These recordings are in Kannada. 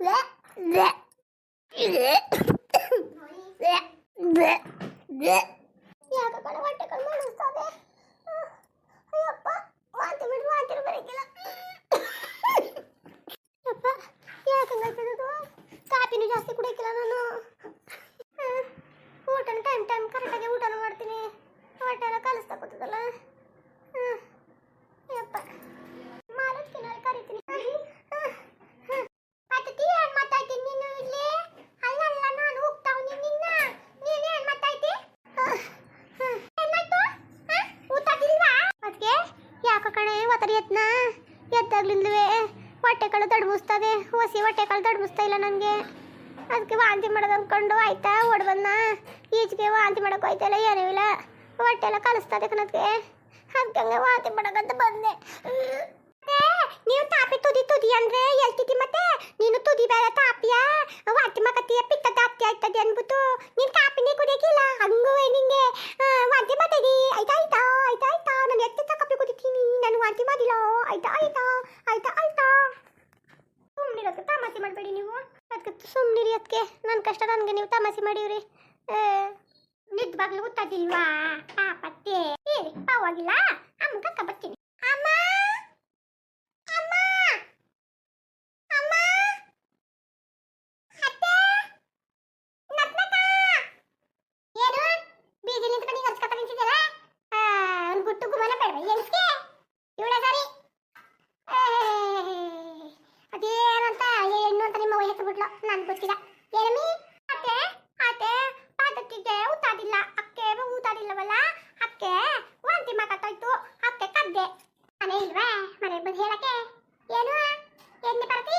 ಯಾಕೆ ಹೊಟ್ಟೆ ಕಲ್ ಮಾಡಿಸ್ತದೆ. ಅಯ್ಯಪ್ಪ ವಾಂತಿ ಬಿಡು, ವಾಂತಿ ಬರಕಿಲ್ಲ. ಅಪ್ಪ ಯಾಕಂಗಾಯ್ತದದು? ಕಾಪಿನೂ ಜಾಸ್ತಿ ಕುಡಿಯಕ್ಕಿಲ್ಲ ನಾನು. ಊಟನ ಟೈಮ್ ಕರೆಕ್ಟಾಗಿ ಊಟನೂ ಮಾಡ್ತೀನಿ. ಹೊಟ್ಟೆ ಎಲ್ಲ ಕಲಿಸ್ತಾ ಕೂತದಲ್ಲ. ಯಪ್ಪ ಮಾಲಕ್ಕಿನ ಕರಿತೀನಿ. ಅತ್ತಿ ಏನ್ ಮಾತಾಡ್ತೀನಿ ನೀನು ಇಲ್ಲಿ? ಅಲ್ಲಲ್ಲ ನಾನು ಹೋಗ್ತಾವ್ನಿ ನಿನ್ನ. ನೀನು ಏನ್ ಮಾತಾಡ್ತಿ? ಏನಾಯ್ತು? ಊಟ ತಿಲ್ವಾ? ಅದಕ್ಕೆ ಯಾಕ ಕಣೆ ಒತ್ತರಿ ಎತ್ನ ಎದ್ದಾಗ್ಲಿಂದಲೇ ಹೊಟ್ಟೆ ಕಾಳು ತಡಬಿಸ್ತದೆ. ಹೊಸಿ ಹೊಟ್ಟೆ ಕಾಳು ತಡಬಿಸ್ತಾ ಇಲ್ಲ ನನಗೆ. ಅದಕ್ಕೆ ವಾಂತಿ ಮಾಡೋದು ಅಂದ್ಕೊಂಡು ಆಯ್ತಾ ಓಡ್ ಬಂದ. ಈಚೆಗೆ ವಾಂತಿ ಮಾಡೋಕೆ ಹೋಯ್ತಲ್ಲ, ಏನೂ ಇಲ್ಲ, ಹೊಟ್ಟೆ ಎಲ್ಲ ಕಲಿಸ್ತದೆ ಕಣಕ್ಕೆ. ಅದಕ್ಕೆ ವಾಂತಿ ಮಾಡೋಕಂತ ಬಂದೆ. ನೀವು ತಾಪಿ ತುದಿ ಅಂದ್ರೆ ಎಲ್ತಿದ್ದಿ? ಮತ್ತೆ ನೀನು ತುದಿ ಬೇರೆ ತಾಪಿಯ ವಾಂತಿ ಮಕತಿಯ ಪಿತ್ತ ತಾಪ್ತಿ ಆಯ್ತದೆ ಅನ್ಬಿಟ್ಟು ನೀನು ಕಾಪಿನೇ ಕುಡಿಯಕ್ಕಿಲ್ಲ. ಹಂಗೂ ನಿಂಗೆ ವಾಂತಿ ಮಾಡ್ತೀವಿ. ಆಯ್ತಾ ಆಯ್ತಾ ಆಯ್ತಾ ಆಯ್ತಾ ನಾನು ಎತ್ತಿ ಕಾಪಿ ಕುಡಿತೀನಿ. ನಾನು ವಾಂತಿ ಮಾಡಿಲ್ಲ. ಆಯ್ತಾ ಆಯ್ತಾ ಆಯ್ತಾ ಆಯ್ತಾ. ಸುಮ್ಮನಿರೋದಕ್ಕೆ ತಮಾಷೆ ಮಾಡಬೇಡಿ ನೀವು. ಅದಕ್ಕೆ ಸುಮ್ಮನಿರಿ. ಅದಕ್ಕೆ ನನ್ನ ಕಷ್ಟ ನನಗೆ ನೀವು ತಮಾಷೆ ಮಾಡಿವ್ರಿ. ನಿಜವಾಗ್ಲೂ ಗೊತ್ತಾಗಿಲ್ವಾ ಪಾಪತ್ತೆ? ಹೇಳಿ ಪಾವಾಗಿಲ್ಲ. ಅಮ್ಮ ಕಕ್ಕ ಬರ್ತೀನಿ. ಅಮ್ಮ ಅಮ್ಮ ಅಮ್ಮ ಅತ್ತೆ ನತ್ನಕ ಏನು ಬೀದಿ ನಿಂತ್ಕೊಂಡು ಹಿಂಗೆ ಹಚ್ಕೊತ ನಿಂತಿದ್ದಲ್ಲ? ಒಂದು ಗುಟ್ಟು ಗುಮನ ಬೇಡ ಹೆಂಗ್ಸ್ಗೆ ಇವಳೆ ಸಾರಿ. ಅದೇನಂತ ಹೆಣ್ಣು ಅಂತ ನಿಮ್ಮ ವಯಸ್ಸು ಬಿಡ್ಲು ನನ್ಗೆ ಗೊತ್ತಿಲ್ಲ. ಏನಮ್ಮಿ ಅತ್ತೆ ಅತ್ತೆ ಪಾದತ್ತಿಗೆ ಊತಾಡಿಲ್ಲ. ಅಕ್ಕೆ ಊತಾಡಿಲ್ಲವಲ್ಲ, ಅಕ್ಕೆ ವಾಂತಿ ಮಾಡತ್ತಾಯ್ತು. ಅಕ್ಕೆ ಕದ್ದೆ. ಮನೆ ಇಲ್ವಾ? ಮನೆಗೆ ಬಂದು ಹೇಳಕ್ಕೆ ಏನು ಎಣ್ಣೆ ಬರತಿ?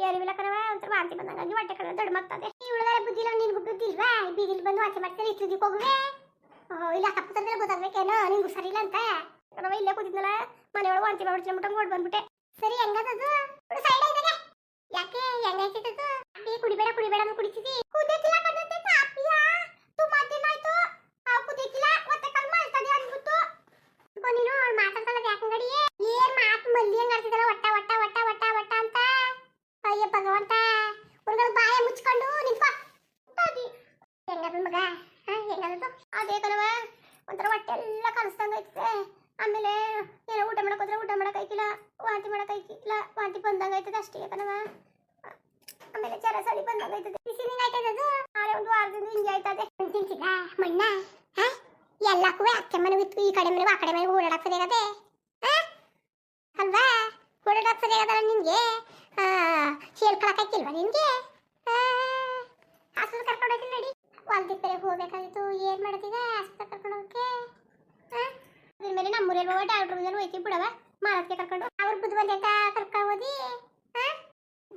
ಏರಿವಿಲ್ಲ ಕಣವ. ಒಂಥರ ವಾಂತಿ ಬಂದಂಗಾಗಿ ಹೊಟ್ಟೆ ಕಡೆ ದೊಡ್ಡ ಮಾಡ್ತದೆ. ಇವಳಗಾರ ಬುದ್ಧಿಲ್ಲ, ನಿನ್ಗೂ ಬುದ್ಧಿಲ್ವಾ? ಬೀದಿಲಿ ಬಂದು ವಾಂತಿ ಮಾಡ್ತಾರೆ, ಇಷ್ಟುದಿಕ್ಕೆ ಹೋಗುವೆ. ಇಲ್ಲ ತಪ್ಪು ತಂದ್ರೆ ಗೊತ್ತಾಗ್ಬೇಕೇನೋ ನಿನ್ಗೂ ಸರಿ ಇಲ್ಲ ಅಂತ. ಕಣವ ಇಲ್ಲೇ ಕೂತಿದ್ನಲ್ಲ ಮನೆಯೊಳಗೆ ವಾಂತಿ ಮಾಡ್ಬಿಟ್ಟು ಅಂದ್ಬಿಟ್ಟು ಓಡ್ ಬಂದ್ಬಿಟ್ಟೆ. ಸರಿ ಹೆಂಗದದು? ಸೈಡ್ ಆಯ್ತಾಗೆ. ಯಾಕೆ ಹೆಂಗಾಯ್ತದದು? ಕುಡಿಬೇಡ ಕುಡಿಬೇಡ ಅಂತ ಕುಡಿತಿದ್ದಿ. ಕುಡಿಯಕ್ಕಿಲ್ಲ ಕಣ್ಣತ್ತೆ ಕಾಪಿಯ ತುಂಬಾ ದಿನ ಆಯ್ತು. ಕುದಿಯಕ್ಕಿಲ್ಲ ಮತ್ತೆ ಕಲ್ ಮಾಡ್ತದೆ ಅನ್ಬಿಟ್ಟು ನೀನು ಮಾತಾಡ್ತಲ್ಲ ಯಾಕಂಗಡಿ. ಏನ್ ಮಾತು ಮಲ್ಲಿ ಹಂಗ ಆಡ್ತಿದ್ದಲ್ಲ ಒಟ್ಟ ಒಟ್ಟ ಒಟ್ಟ ಒಟ್ಟ ಒಟ್ಟ ಅಂತ. ಅಯ್ಯ ಭಗವಂತ, ಒಂದ್ಗಳು ಬಾಯ ಮುಚ್ಕೊಂಡು ನಿಂತ್ಕೋ. ಹೆಂಗದ ಮಗ? ಹೆಂಗದದು? ಅದೇ ಕಣವ ಒಂಥರ ಹೊಟ್ಟೆ ಎಲ್ಲ ಕಲಿಸ್ದಂಗೈತೆ. ಆಮೇಲೆ ಏನೋ ಊಟ ಮಾಡಕ್ ಹೋದ್ರೆ ಊಟ ಮಾಡಕ್ ಆಯ್ತಿಲ್ಲ, ವಾಂತಿ ಮಾಡಕ್ ಆಯ್ತಿಲ್ಲ. ವಾಂತಿ ಬಂದಂಗೈತದೆ ಅಷ್ಟೇ ಕಣವ. ಆಮೇಲೆ ಚರ ಸಳಿ ಬಂದಂಗೈತದೆ. ಬಿಸಿ ಆಯ್ತದದು. ಆರೆ ಒಂದು ವಾರದಿಂದ ಹಿಂಗೆ ಆಯ್ತದೆ. ತಿಂತಿಲ್ಲ ಮಣ್ಣ ಎಲ್ಲಕ್ಕೂ ಅಕ್ಕೆ ಮನೆ ಬಿತ್ತು ಈ ಕಡೆ ಮನೆ ಆ ಕಡೆ ಮನೆ ಓಡಾಡಕ್ ಸರಿಯಾಗದೆ ಅಲ್ವಾ? ಓಡಾಡಕ್ ಸರಿಯಾಗದಲ್ಲ ನಿನ್ಗೆ. ಹೇಳ್ಕೊಳಕ್ಕಾಯ್ತಿಲ್ವಾ ನಿನ್ಗೆ? ಆಸ್ಪತ್ರೆ ಕರ್ಕೊಂಡು ಹೋಗ್ತೀನಿ ನಡಿ. ಹೊಲ್ದಿಪ್ಪರೆ ಹೋಗ್ಬೇಕಾಗಿತ್ತು. ಏನ್ ಮಾಡತ್ತೀಗ ಆಸ್ಪತ್ರೆ ಕರ್ಕೊಂಡು ಹೋಗಕ್ಕೆ? ಅದ್ರ ಮೇಲೆ ನಮ್ಮೂರಲ್ಲಿ ಹೋಗಿ ಡಾಕ್ಟ್ರ್ ಹೋಯ್ತೀವಿ ಬಿಡವ. ಮಾರಕ್ಕೆ ಕರ್ಕೊಂಡು ಅವ್ರ ಬುದ್ಧಿವಂತ ಅಂತ ಕರ್ಕೊಂಡು ಹೋದಿ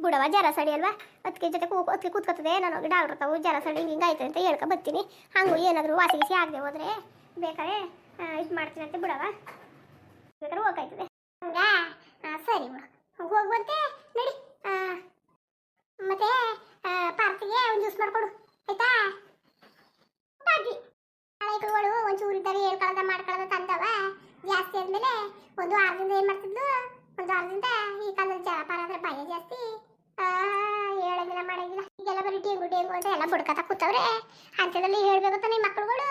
ಬಿಡವ. ಜರ ಸಡಿ ಅಲ್ವಾ? ಅದಕ್ಕೆ ಜೊತೆ ಕೂತ್ಕೊತದೆ. ನಾನು ಹೋಗಿ ಡಾಕ್ಟ್ರ್ ತಾವು ಜರ ಸಡಿ ಹಿಂಗೆ ಆಯ್ತು ಅಂತ ಹೇಳ್ಕೊ ಬರ್ತೀನಿ. ಹಂಗೂ ಏನಾದರೂ ವಾಸಿ ಗಿಸಿ ಆಗದೆ ಹೋದ್ರೆ ಬೇಕಾದ್ರೆ ಇದು ಮಾಡ್ತೀನಿ ಅಂತ ಬಿಡವ. ಬೇಕಾದ್ರೆ ಹೋಗಾಯ್ತದೆ ಹಂಗಾ? ಸರಿ ಬಿಡು, ಹೋಗುವಂತೆ ನಡಿ. ಮತ್ತೆ ಪಾರ್ಕಿಗೆ ಒಂದು ಜ್ಯೂಸ್ ಮಾಡ್ಕೊಡು ಆಯ್ತಾ? ಬಾಗಿ ಹಳೆಗಳು ಒಂಚೂರು ಇದ್ದಾರೆ ಹೇಳ್ಕೊಳ್ಳೋದ ಮಾಡ್ಕೊಳ್ಳೋದ ತಂದವ. ಜಾಸ್ತಿ ಆದ್ಮೇಲೆ ಒಂದು ವಾರದಿಂದ ಏನು ಮಾಡ್ತಿದ್ಲು? ಒಂದು ವಾರದಿಂದ ಈ ಕಾಲದಲ್ಲಿ ಜಲಪಾರ ಅಂದ್ರೆ ಭಯ ಜಾಸ್ತಿ. ಹೇಳಂಗಿಲ್ಲ ಮಾಡಂಗಿಲ್ಲ. ಈಗೆಲ್ಲ ಬರೀ ಡೇಂಗು ಡೇಂಗು ಅಂತ ಎಲ್ಲ ಬುಡ್ಕತ್ತ ಕೂತವ್ರೆ. ಅಂಥದ್ರಲ್ಲಿ ಹೇಳ್ಬೇಕು ತಾನೆ ಮಕ್ಕಳುಗಳು.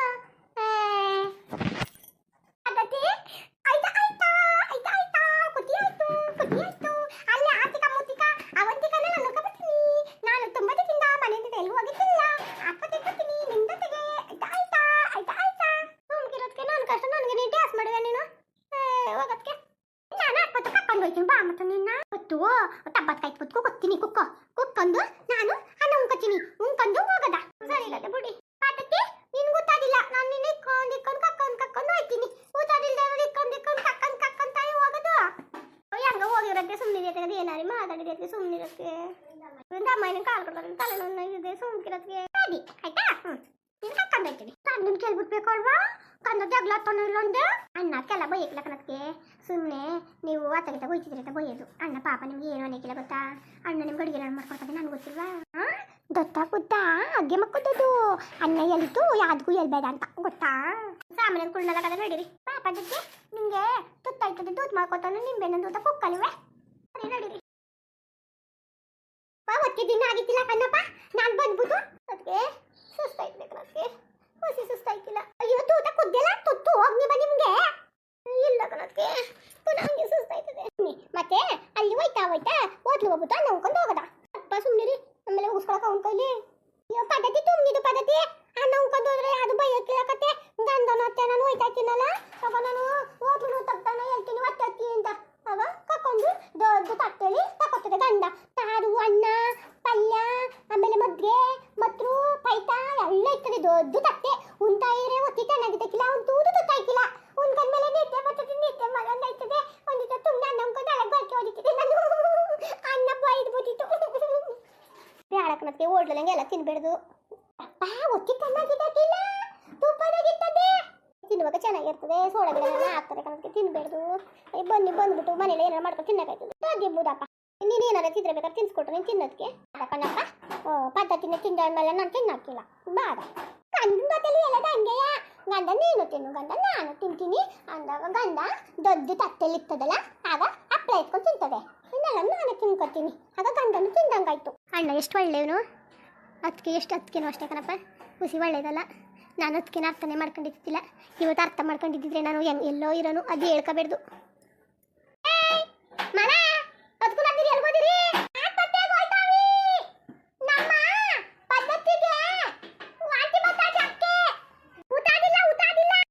ಅದಕ್ಕೆ ಆಯ್ತಾ ಆಯ್ತಾ ಆಯ್ತಾ ಆಯ್ತಾ ಕುದಿ ಆಯ್ತು ಕುದಿ ಆಯ್ತು. ಅಲ್ಲಿ ಆತಿಕ ಮುತಿಕ ಅವಂತಿಕನ ನಾನು ನೋಡ್ಕೊಬರ್ತೀನಿ. ನಾನು ತುಂಬ ದಿನದಿಂದ ಮನೆಯಿಂದ ಎಲ್ಲೂ ಹೋಗಿದ್ದಿಲ್ಲ. ಅಪ್ಪ ತೆಗ್ತೀನಿ ನಿಂದತೆಗೆ. ಆಯ್ತಾ ಆಯ್ತಾ ಆಯ್ತಾ ಆಯ್ತಾ. ಸುಮ್ಗಿರೋದಕ್ಕೆ ನಾನು ಕಷ್ಟ ನನಗೆ ನೀ ಡ್ಯಾನ್ಸ್ ಮಾಡುವೆ ನೀನು ಹೋಗೋದಕ್ಕೆ. ನಾನು ಅಪ್ಪತ್ತು ಕರ್ಕೊಂಡು ಹೋಯ್ತೀನಿ ಬಾ. ಮತ್ತು ನಿನ್ನ ಹೊತ್ತು ತಬ್ಬತ್ಕಾಯ್ತು ಕುತ್ಕೊ ಕೊತ್ತೀನಿ ಕುಕ್ಕೊಂಡು ನಾನು ಅನ್ನ ಉಣ್ಕೊತೀನಿ. ಉಣ್ಕೊಂಡು ಹೋಗದ ಸರಿ ಇಲ್ಲದೆ ಬಿಡಿ. ಪಾಠಕ್ಕೆ ನಿನ್ ಗೊತ್ತಾಗಿಲ್ಲ. ನಾನು ನಿನ್ನ ಇಕ್ಕೊಂಡು ಕಕ್ಕೊಂಡು ಹೋಯ್ತೀನಿ. ಊಟದಿಲ್ದೆ ಇಕ್ಕೊಂಡು ಕಕ್ಕಂತಾಯಿ ಹೋಗೋದು. ಹೆಂಗ ಹೋಗಿರೋಕ್ಕೆ ಸುಮ್ಮನಿರತ್ತೆ. ಅದು ಏನಾರಿ ಮಾತಾಡಿರೋಕ್ಕೆ ಸುಮ್ಮನಿರತ್ತೆ. ಅಮ್ಮನ ಕಾಲ್ ಕೊಡ್ತಾರೆ ತಲೆನೋವಿದೆ ಸುಮ್ಕಿರೋದಕ್ಕೆ. ಸರಿ ಆಯ್ತಾ? ನೀನು ಕರ್ಕೊಂಡು ಹೋಯ್ತೀನಿ. ನಿನ್ ಕೇಳ್ಬಿಟ್ಬೇಕು ಅಲ್ವಾ? ಕಂದ ಜಗಳ ತೊಂದ್ರೆ ಇಲ್ಲೊಂದು ಅಣ್ಣಕ್ಕೆಲ್ಲ ಬೈಯಕ್ಲ ಕಣಕ್ಕೆ. ಸುಮ್ಮನೆ ನೀವು ಆತಗಿತ ಹೋಯ್ತಿದ್ರಿ ಅಂತ ಬೈಯೋದು. ಅಣ್ಣ ಪಾಪ ನಿಮ್ಗೆ ಏನು ಅನ್ನಕ್ಕಿಲ್ಲ ಗೊತ್ತಾ? ಅಣ್ಣ ನಿಮ್ಗೆ ಅಡುಗೆ ನಾನು ಮಾಡ್ಕೊಡ್ತಾನೆ ನನಗೆ ಗೊತ್ತಿಲ್ವಾ? ಗೊತ್ತಾ ಅಗ್ಗೆ ಮಕ್ಕಳದು ಅಣ್ಣ ಎಲ್ತು ಯಾವ್ದಕ್ಕೂ ಎಲ್ಬೇಡ ಅಂತ ಗೊತ್ತಾ? ಸಾಮಾನ್ಯ ಕುಳ್ಳಲ್ಲ ಕದ ನಡೀರಿ. ಪಾಪ ಜೊತೆ ನಿಮಗೆ ತುತ್ತಾಯ್ತದೆ ದೂತ್ ಮಾಡ್ಕೊತಾನೆ ನಿಂಬೆನ ದೂತ ಕುಕ್ಕಲ್ವೇ? ಸರಿ ನಡೀರಿ. ಒತ್ತಿ ದಿನ ಆಗಿತ್ತಿಲ್ಲ ಕಣ್ಣಪ್ಪ ನಾನು ಬಂದ್ಬಿಟ್ಟು ಅದಕ್ಕೆ ಸುಸ್ತಾಯ್ತು ಕಣಕ್ಕೆ ಹೊಸಿ ಸುಸ್ತಾಯ್ತಿಲ್ಲ ಅಯ್ಯೋ ತೂತ ಕುದ್ದೆಲ್ಲ ತುತ್ತು ಹೋಗ್ನಿ ಬಾ ನಿಮ್ಗೆ ಇಲ್ಲ ಕಣಕ್ಕೆ ಪುನಃ ಹಂಗೆ ಸುಸ್ತಾಯ್ತದೆ ಮತ್ತೆ ಅಲ್ಲಿ ಹೋಯ್ತಾ ಹೋಟ್ಲು ಹೋಗ್ಬಿಟ್ಟು ಅನ್ನ ಉಣ್ಕೊಂಡು ಹೋಗದ ಅಪ್ಪ ಸುಮ್ಮನಿರಿ ಆಮೇಲೆ ಉಗಿಸ್ಕೊಳಕ ಅವ್ನ ಕೈಲಿ ಅಯ್ಯೋ ಪದ್ಧತಿ ತುಂಬಿದು ಪದ್ಧತಿ ಅನ್ನ ಉಣ್ಕೊಂಡು ಹೋದ್ರೆ ಅದು ಬೈಯಕ್ಕಿಲ್ಲ ಕತೆ ಗಂಡನ ಅತ್ತೆ ನಾನು ಹೋಯ್ತಾ ಇರ್ತೀನಲ್ಲ ಆಗ ನಾನು ಹೋಟ್ಲು ತಗ್ತಾನೆ ಹೇಳ್ತೀನಿ ಒತ್ತಿ ಅಂತ ಅವ ಕಕ್ಕೊಂಡು ದೊಡ್ಡ ತಟ್ಟೆಲಿ ತಕೊತದೆ ಗಂಡ ಸಾರು ಅನ್ನ ಪಲ್ಯ ಆಮೇಲೆ ಮದ್ಗೆ ಮತ್ರು ಪೈತ ಎಲ್ಲ ಇರ್ತದೆ ದೊಡ್ಡ ತಟ್ಟೆ ಉಂತಾ ಇದ್ರೆ ಒತ್ತಿ ಚೆನ್ನಾಗಿದ್ದಕ್ಕಿಲ್ಲ ಅವ್ನು ತೂದು ತುತ್ತಾಯ್ಕಿಲ್ಲ ಉಂದ್ಕೊಂಡ್ಮೇಲೆ ನಿದ್ದೆ ಬರ್ತದೆ ನಿದ್ದೆ ಮಗಂಗಾಯ್ತದೆ ಒಂದಿಟ್ಟು ತುಂಬ ಅನ್ನ ಉಣ್ಕೊಂಡು ಅಳಗ್ ಬಾಕಿ ಹೊಡಿತಿದ್ದೆ ನಾನು ಅನ್ನ ಬಾಯ್ದ್ಬಿಟ್ಟಿತ್ತು ಬ್ಯಾಡಕನಕ್ಕೆ ಓಡ್ಲಂಗೆ ಎಲ್ಲ ತಿನ್ಬೇಡ್ದು ಅಪ್ಪ ಒತ್ತಿ ಚೆನ್ನಾಗಿದ್ದಕ್ಕಿಲ್ಲ ತುಪ್ಪದಾಗಿರ್ತದೆ ತಿನ್ನುವಾಗ ಚೆನ್ನಾಗಿರ್ತದೆ ಸೋಡಾ ಗಿಡನೆಲ್ಲ ಹಾಕ್ತಾರೆ ಕಣಕ್ಕೆ ತಿನ್ಬೇಡ್ದು ಬನ್ನಿ ಬಂದ್ಬಿಟ್ಟು ಮನೇಲಿ ಏನಾರು ಮಾಡ್ಕೊಂಡು ತಿನ್ನಕಾಯ್ತದೆ ಅದಿರ್ಬೋದಪ್ಪ ನೀನು ಏನಾರ ತಿಂದ್ರೆ ಬೇಕಾದ್ರೆ ತಿನ್ಸ್ಕೊಟ್ರೆ ನೀನು ತಿನ್ನೋದಕ್ಕೆ ಕಣಪ್ಪ ಪದ್ಧತಿನ ತಿಂದಾದ್ಮೇಲೆ ನಾನು ತಿನ್ನಕ್ಕಿಲ್ಲ ಬಾಡ ಗಂಡನ ಬತ್ತಲ್ಲಿ ಎಲ್ಲ ಹಂಗೆಯ ಗಂಡ ನೀನು ತಿನ್ನು ಗಂಡ ನಾನು ತಿಂತೀನಿ ಅಂದಾಗ ಗಂಡ ದೊಡ್ಡ ತಟ್ಟೆಲಿ ಇರ್ತದಲ್ಲ ಆಗ ಹಪ್ಪಳ ಇಟ್ಕೊಂಡು ತಿಂತದೆ ಇನ್ನೆಲ್ಲ ನಾನು ತಿನ್ಕೊತೀನಿ ಆಗ ಗಂಡನು ತಿಂದಂಗಾಯ್ತು ಅಣ್ಣ ಎಷ್ಟು ಒಳ್ಳೆಯವನು ಅದಕ್ಕೆ ಎಷ್ಟು ಅದಕ್ಕೇನೋ ಅಷ್ಟೇ ಕಣಪ್ಪ ಖುಷಿ ಒಳ್ಳೇದಲ್ಲ ನಾನು ಅದಕ್ಕೇನು ಅರ್ಥನೇ ಮಾಡ್ಕೊಂಡಿದ್ದಿಲ್ಲ ಇವತ್ತು ಅರ್ಥ ಮಾಡ್ಕೊಂಡಿದ್ದಿದ್ರೆ ನಾನು ಎಲ್ಲೋ ಇರೋನು ಅದು ಹೇಳ್ಕೋಬೇಡ್ದು ಮರ ಅದಕ್ಕೂ ನಂದಿರಿ ಎಲ್ಬೋದಿರಿ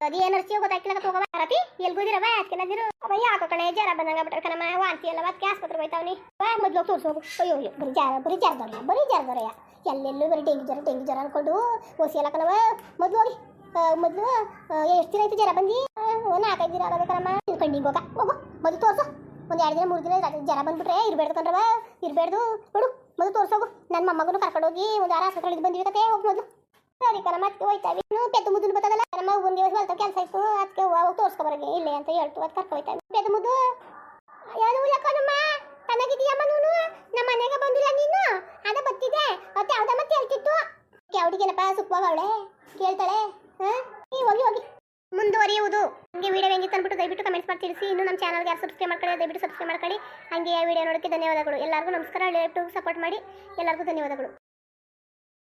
ಅದೇನರ್ಸಿ ಗೊತ್ತಾಗ್ತಿಲ್ಲ ಹೋಗವ ರತಿ ಎಲ್ಗೋದಿರವ ಅದಕ್ಕೆನದಿರು ಅವ ಯಾಕೋ ಕಣೆ ಜ್ವರ ಬಂದಂಗ ಬಿಟ್ರೆ ಕಣಮ್ಮ ವಾಂತಿ ಎಲ್ಲ ಅದಕ್ಕೆ ಆಸ್ಪತ್ರೆಗೆ ಹೋಯ್ತಾವ್ನಿ ಮೊದ್ಲು ತೋರಿಸೋಗು ಅಯ್ಯೋ ಅಯ್ಯೋ ಬರೀ ಜಾರದವ್ರಯ್ಯ ಎಲ್ಲೆಲ್ಲೂ ಬರೀ ಡೆಂಗಿ ಜ್ವರ ಅನ್ಕೊಂಡು ಓಸಿ ಎಲ್ಲ ಕಣವ ಮೊದ್ಲು ಹೋಗಿ ಮೊದ್ಲು ಎಷ್ಟು ದಿನ ಆಯ್ತು ಜ್ವರ ಬಂದು 4-5 ದಿನ ಆಗೋದು ಕಣಮ್ಮ ಕಂಡಿಗೆ ಹೋಗು ಮೊದಲು ತೋರಿಸು ಒಂದು 2 ದಿನ 3 ದಿನ ಜ್ವರ ಬಂದ್ಬಿಟ್ರೆ ಇರ್ಬೇಡ್ದು ಕಣ್ರವ ಇರ್ಬೇಡ್ದು ನೋಡು ಮೊದಲು ತೋರಿಸೋಗು ನನ್ನ ಮೊಮ್ಮಗನು ಕರ್ಕೊಂಡೋಗಿ ಒಂದು 6 ಆಸ್ಪತ್ರೆಗೆ ಬಂದಿವಿ ಕತೆ ಹೋಗಿ ಮೊದಲು ಸರಿ ಕಣ ಮತ್ತೆ ಹೋಯ್ತಾವಿ ಪೆದ್ದು ಮುದ್ದು ಬರ್ತದಲ್ಲ ನಮ್ಮ ಒಂದು ದಿವಸ ಬಲ್ತ ಕೆಲಸ ಇತ್ತು ಅದಕ್ಕೆ ಹೋಗಿ ತೋರಿಸ್ಕೊಬರಗೆ ಇಲ್ಲೇ ಅಂತ ಹೇಳ್ತು ಅದು ಕರ್ಕೊ ಹೋಯ್ತಾವಿ ಪೆದ್ದು ಮುದ್ದು ಏನು ಯಾಕಮ್ಮ ಚೆನ್ನಾಗಿದೀಯಮ್ಮ ನೀನು ನಮ್ಮ ಮನೆಗೆ ಬಂದಿಲ್ಲ ನೀನು ಅದ ಬತ್ತಿದೆ ಮತ್ತೆ ಯಾವ್ದ ಮತ್ತೆ ಹೇಳ್ತಿತ್ತು ಯಾವ್ದಿಗೇನಪ್ಪ ಸುಖವಾಗ ಅವಳೆ ಕೇಳ್ತಾಳೆ ನೀ ಹೋಗಿ ಮುಂದುವರಿಯುವುದು ಹಂಗೆ ವಿಡಿಯೋ ಹೆಂಗಿತ್ತು ಅಂದ್ಬಿಟ್ಟು ದಯವಿಟ್ಟು ಕಮೆಂಟ್ಸ್ ಮಾಡಿ ತಿಳಿಸಿ ಇನ್ನು ನಮ್ಮ ಚಾನಲ್ಗೆ ಯಾರು ಸಬ್ಸ್ಕ್ರೈಬ್ ಮಾಡ್ಕೊಳ್ಳಿ ದಯವಿಟ್ಟು ಸಬ್ಸ್ಕ್ರೈಬ್ ಮಾಡ್ಕೊಳ್ಳಿ ಹಂಗೆ ವಿಡಿಯೋ ನೋಡೋಕ್ಕೆ ಧನ್ಯವಾದಗಳು ಎಲ್ಲರಿಗೂ ನಮಸ್ಕಾರ ದಯವಿಟ್ಟು ಸಪೋರ್ಟ್ ಮಾಡಿ ಎಲ್ಲರಿಗೂ ಧನ್ಯವಾದಗಳು